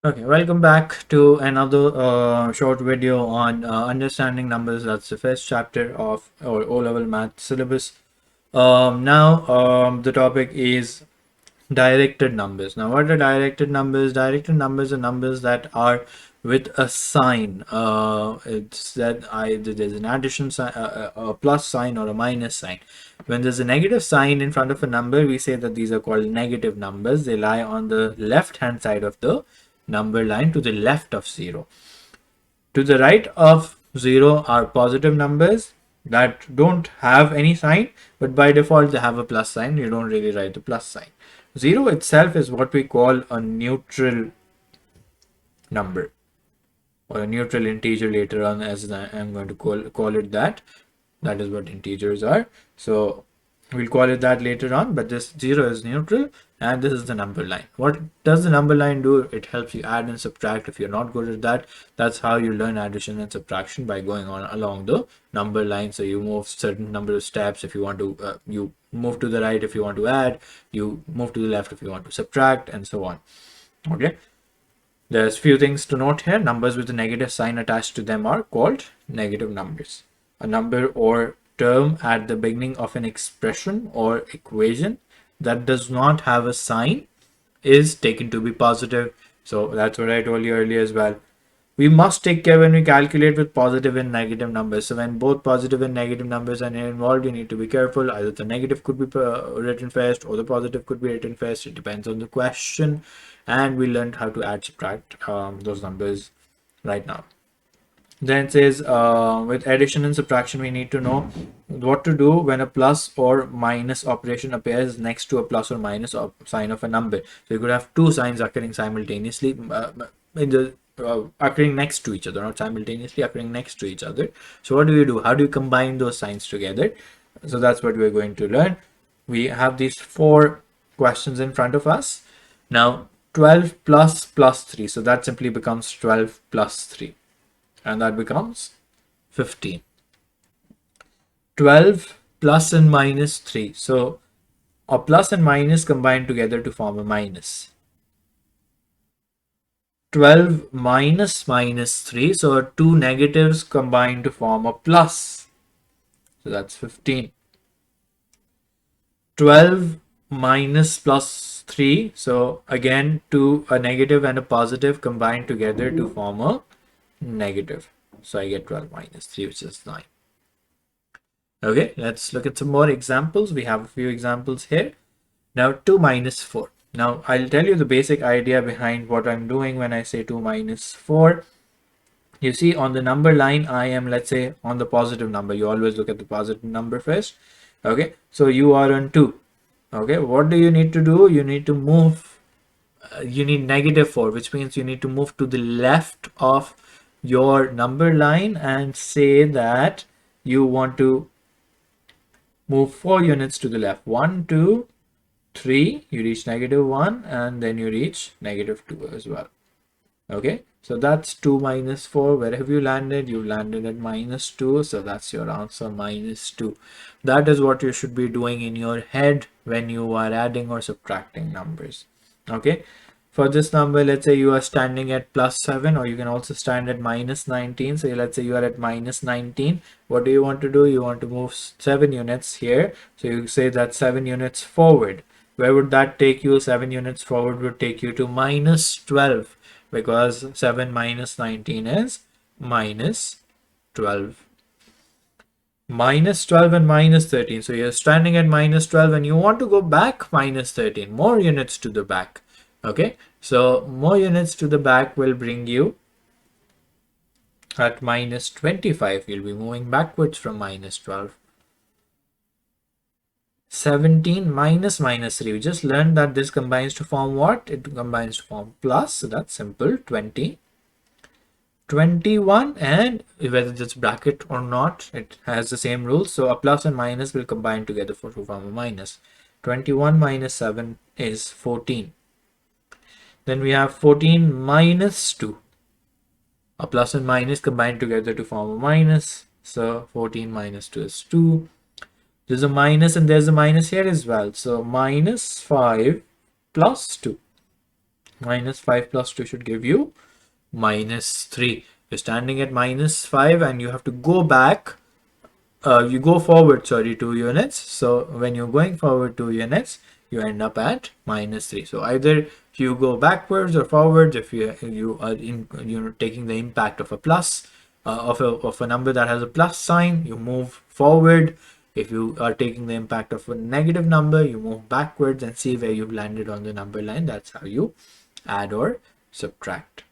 Okay, welcome back to another short video on understanding numbers. That's the first chapter of our O-level math syllabus. Now, the topic is directed numbers. Now, what are directed numbers? Directed numbers are numbers that are with a sign. It's that there's an addition sign, a plus sign, or a minus sign. When there's a negative sign in front of a number, we say that these are called negative numbers. They lie on the left-hand side of the number line to the left of 0. To the right of 0 are positive numbers that don't have any sign, but by default they have a plus sign. You don't really write the plus sign. 0 itself is what we call a neutral number, or a neutral integer later on, as I'm going to call it that. That is what integers are. So we'll call it that later on, but this 0 is neutral and this is the number line. What does the number line do? It helps you add and subtract. If you're not good at that, that's how you learn addition and subtraction, by going on along the number line. So you move certain number of steps. If you want to you move to the right if you want to add, you move to the left if you want to subtract, and so on. Okay, there's few things to note here. Numbers with a negative sign attached to them are called negative numbers. A number or term at the beginning of an expression or equation that does not have a sign is taken to be positive. So that's what I told you earlier as well. We must take care when we calculate with positive and negative numbers. So when both positive and negative numbers are involved, you need to be careful. Either the negative could be written first or the positive could be written first. It depends on the question. And we learned how to add, subtract those numbers right now. Then it says with addition and subtraction, we need to know what to do when a plus or minus operation appears next to a plus or minus sign of a number. So you could have two signs occurring simultaneously in the occurring next to each other, not simultaneously, occurring next to each other. So what do you do? How do you combine those signs together? So that's what we're going to learn. We have these four questions in front of us. Now 12 plus 3, so that simply becomes 12 plus 3, and that becomes 15. 12 plus and minus 3, so a plus and minus combine together to form a minus. 12 minus 3, so two negatives combine to form a plus, so that's 15. 12 minus plus 3, so again a negative and a positive combine together to form a negative, so I get 12 minus 3, which is 9. Okay, let's look at some more examples. We have a few examples here. Now 2 minus 4. Now I'll tell you the basic idea behind what I'm doing when I say 2 minus 4. You see, on the number line, I am, let's say, on the positive number. You always look at the positive number first. Okay, so you are on 2. Okay, what do you need to do? You need to move, you need -4, which means you need to move to the left of your number line and say that you want to move 4 units to the left. 1, 2, 3, you reach -1, and then you reach -2 as well. Okay, so that's 2 minus 4. Where have you landed? You landed at -2, so that's your answer, -2. That is what you should be doing in your head when you are adding or subtracting numbers. Okay, for this number, let's say you are standing at +7, or you can also stand at -19. So let's say you are at -19. What do you want to do? You want to move 7 units here. So you say that 7 units forward. Where would that take you? 7 units forward would take you to -12, because 7 minus 19 is -12. -12 and -13. So you're standing at -12 and you want to go back -13, more units to the back. Okay, so more units to the back will bring you at -25. You'll be moving backwards from -12. 17 minus -3. We just learned that this combines to form what? It combines to form plus. So that's simple. 20. 21, and whether it's bracket or not, it has the same rules. So a plus and minus will combine together to form a minus. 21 minus 7 is 14. Then we have 14 minus 2. A plus and minus combine together to form a minus. So 14 minus 2 is 2. There's a minus and there's a minus here as well. So -5 plus 2. Minus 5 plus 2 should give you minus 3. You're standing at minus 5 and you have to go back. You go forward, sorry, 2 units. So when you're going forward 2 units, you end up at minus 3. So either you go backwards or forwards. If you are taking the impact of a plus, of a number that has a plus sign, you move forward. If you are taking the impact of a negative number, you move backwards and see where you've landed on the number line. That's how you add or subtract.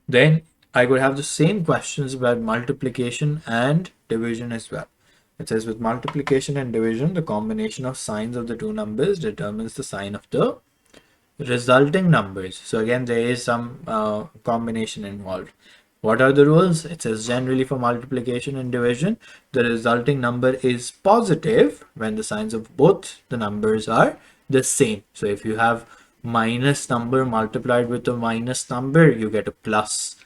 Then I could have the same questions about multiplication and division as well. It says with multiplication and division, the combination of signs of the two numbers determines the sign of the resulting numbers. So again, there is some combination involved. What are the rules? It says generally for multiplication and division, the resulting number is positive when the signs of both the numbers are the same. So if you have minus number multiplied with a minus number, you get a plus.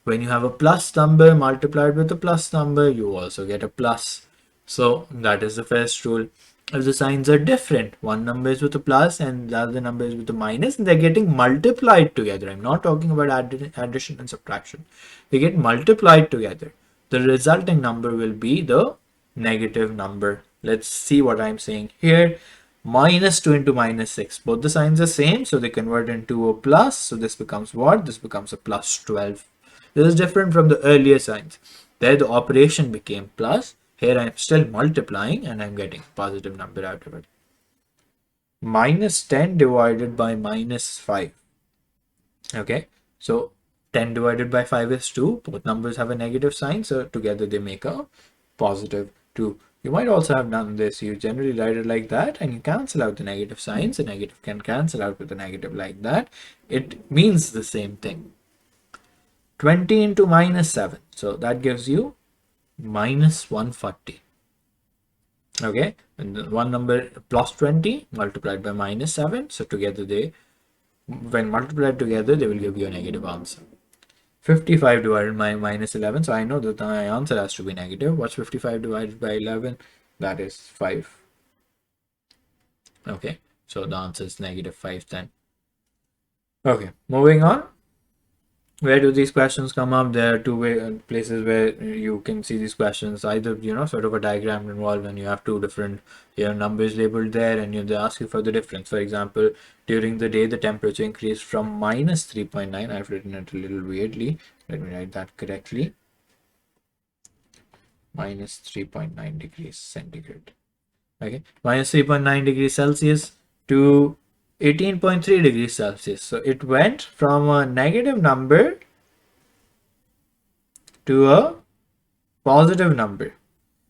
When you have a plus number multiplied with a plus number, you also get a plus. So that is the first rule. If the signs are different, one number is with a plus and the other number is with a minus, and they're getting multiplied together. I'm not talking about addition and subtraction. They get multiplied together. The resulting number will be the negative number. Let's see what I'm saying here. Minus 2 into minus 6. Both the signs are same, so they convert into a plus. So this becomes what? This becomes a plus 12. This is different from the earlier signs. There the operation became plus. Here I'm still multiplying and I'm getting a positive number out of it. Minus 10 divided by minus 5. Okay, so 10 divided by 5 is 2. Both numbers have a negative sign, so together they make a positive 2. You might also have done this. You generally write it like that and you cancel out the negative signs. The negative can cancel out with the negative like that. It means the same thing. 20 into minus 7. So that gives you minus 140. Okay, and the one number plus 20 multiplied by minus 7. So together when multiplied together, they will give you a negative answer. 55 divided by minus 11. So I know that my answer has to be negative. What's 55 divided by 11? That is 5. Okay, so the answer is negative 5 then. Okay, moving on. Where do these questions come up? There are two places where you can see these questions. Either, sort of a diagram involved and you have two different, numbers labeled there and they ask you for the difference. For example, during the day, the temperature increased from minus 3.9. I've written it a little weirdly. Let me write that correctly. Minus 3.9 degrees centigrade. Okay, minus 3.9 degrees Celsius to 18.3 degrees Celsius. So it went from a negative number to a positive number.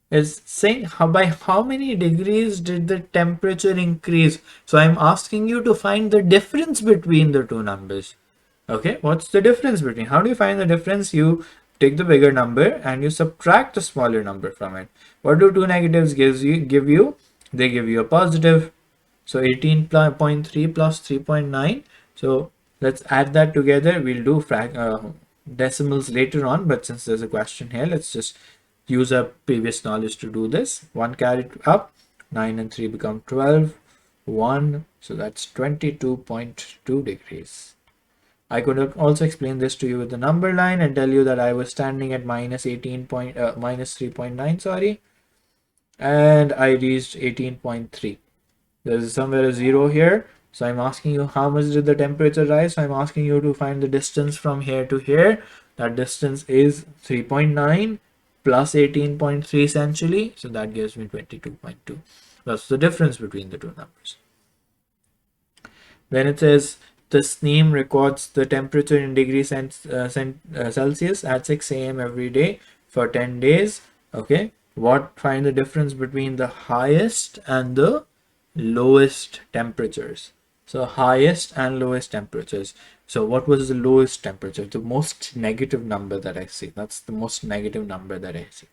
It's saying by how many degrees did the temperature increase? So I'm asking you to find the difference between the two numbers. Okay, what's the difference between? How do you find the difference? You take the bigger number and you subtract the smaller number from it. What do two negatives give you? They give you a positive. So 18.3 plus 3.9. So let's add that together. We'll do decimals later on, but since there's a question here, let's just use our previous knowledge to do this. 1 carried up, 9 and 3 become 12, 1. So that's 22.2 degrees. I could have also explained this to you with the number line and tell you that I was standing at minus 3.9, sorry, and I reached 18.3. There's somewhere a 0 here. So I'm asking you how much did the temperature rise? So I'm asking you to find the distance from here to here. That distance is 3.9 plus 18.3 essentially. So that gives me 22.2. That's the difference between the two numbers. Then it says the SNEAM records the temperature in degrees Celsius at 6 a.m. every day for 10 days. Okay. Find the difference between the highest and the lowest temperatures. So highest and lowest temperatures. So what was the lowest temperature? The most negative number that I see. That's the most negative number that I see.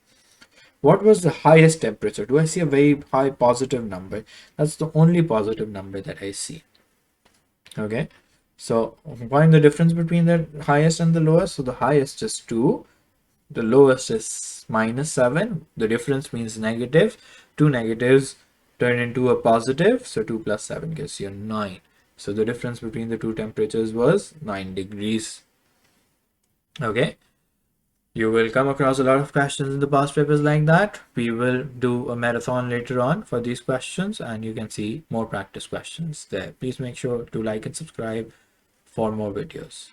What was the highest temperature? Do I see a very high positive number? That's the only positive number that I see. Okay. So find the difference between the highest and the lowest. So the highest is 2. The lowest is minus 7. The difference means negative. Two negatives turn into a positive, so 2 plus 7 gives you 9. So the difference between the two temperatures was 9 degrees. Okay. You will come across a lot of questions in the past papers like that. We will do a marathon later on for these questions, and you can see more practice questions there. Please make sure to like and subscribe for more videos.